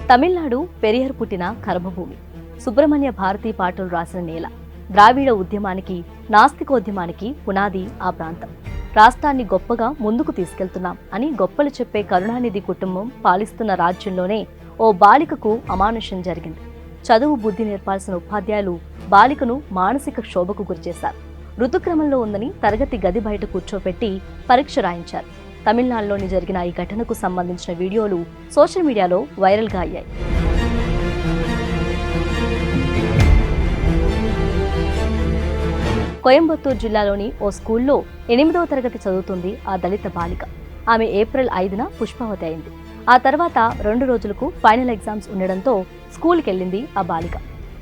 తమిళనాడు పెరియార్ పుట్టిన కర్మభూమి. సుబ్రహ్మణ్య భారతి పాటలు రాసిన నేల. ద్రావిడ ఉద్యమానికి, నాస్తికోద్యమానికి పునాది ఆ ప్రాంతం. రాష్ట్రాన్ని గొప్పగా ముందుకు తీసుకెళ్తున్నాం అని గొప్పలు చెప్పే కరుణానిధి కుటుంబం పాలిస్తున్న రాజ్యంలోనే ఓ బాలికకు అమానుషం జరిగింది. చదువు బుద్ధి నేర్పాల్సిన ఉపాధ్యాయులు బాలికను మానసిక క్షోభకు గురిచేశారు. ఋతుక్రమంలో ఉందని తరగతి గది బయట కూర్చోపెట్టి పరీక్ష రాయించారు. తమిళనాడులోని జరిగిన ఈ ఘటనకు సంబంధించిన వీడియోలు సోషల్ మీడియాలో వైరల్గా అయ్యాయి. కోయంబత్తూరు జిల్లాలోని ఓ స్కూల్లో 8వ తరగతి చదువుతుంది ఆ దళిత బాలిక. ఆమె ఏప్రిల్ 5న పుష్పవతి అయింది. ఆ తర్వాత 2 రోజులకు ఫైనల్ ఎగ్జామ్స్ ఉండడంతో స్కూల్కి వెళ్ళింది ఆ బాలిక.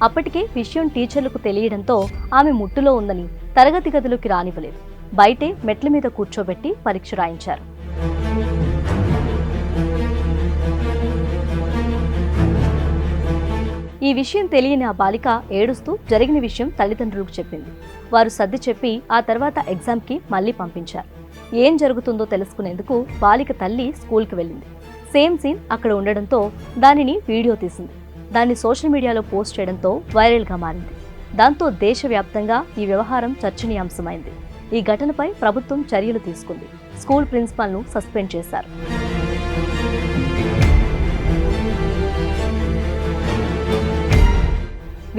అప్పటికే విషయం టీచర్లకు తెలియడంతో ఆమె ముట్టులో ఉందని తరగతి గదిలోకి రానివ్వలేదు. బయటే మెట్ల మీద కూర్చోబెట్టి పరీక్ష రాయించారు. ఈ విషయం తెలియని ఆ బాలిక ఏడుస్తూ జరిగిన విషయం తల్లిదండ్రులకు చెప్పింది. వారు సర్ది చెప్పి ఆ తర్వాత ఎగ్జామ్కి మళ్లీ పంపించారు. ఏం జరుగుతుందో తెలుసుకునేందుకు బాలిక తల్లి స్కూల్కి వెళ్ళింది. సేమ్ సీన్ అక్కడ ఉండడంతో దానిని వీడియో తీసింది. దాన్ని సోషల్ మీడియాలో పోస్ట్ చేయడంతో వైరల్గా మారింది. దాంతో దేశవ్యాప్తంగా ఈ వ్యవహారం చర్చనీయాంశమైంది. ఈ ఘటనపై ప్రభుత్వం చర్యలు తీసుకుంది. స్కూల్ ప్రిన్సిపాల్ను సస్పెండ్ చేశారు.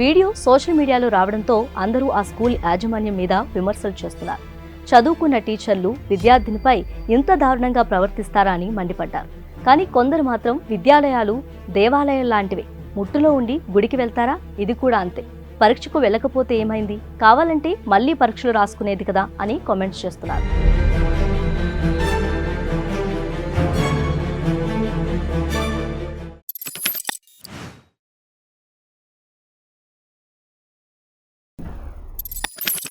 వీడియో సోషల్ మీడియాలో రావడంతో అందరూ ఆ స్కూల్ యాజమాన్యం మీద విమర్శలు చేస్తున్నారు. చదువుకున్న టీచర్లు విద్యార్థినిపై ఇంత దారుణంగా ప్రవర్తిస్తారా అని మండిపడ్డారు. కానీ కొందరు మాత్రం విద్యాలయాలు దేవాలయాలు లాంటివి, ముట్టులో ఉండి గుడికి వెళ్తారా, ఇది కూడా అంతే, పరీక్షకు వెళ్ళకపోతే ఏమైంది, కావాలంటే మళ్లీ పరీక్షలు రాసుకునేది కదా అని కామెంట్స్ చేస్తున్నారు.